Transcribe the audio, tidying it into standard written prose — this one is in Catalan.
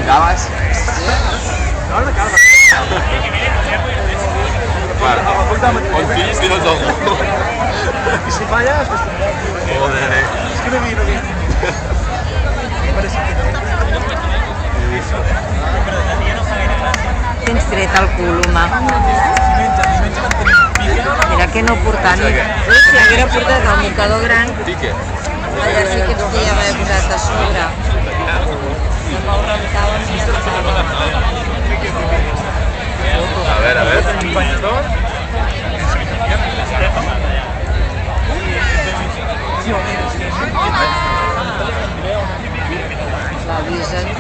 Caves? On fills tienes algú? Y si fallas, pues... Joder, Es que no vi. Tens tret el cul, home. Mira que no portar ni... Si haguera portat el mocador gran, Pique. allà sí que ens podíem haver posat a sobre. A ver. L'avisen per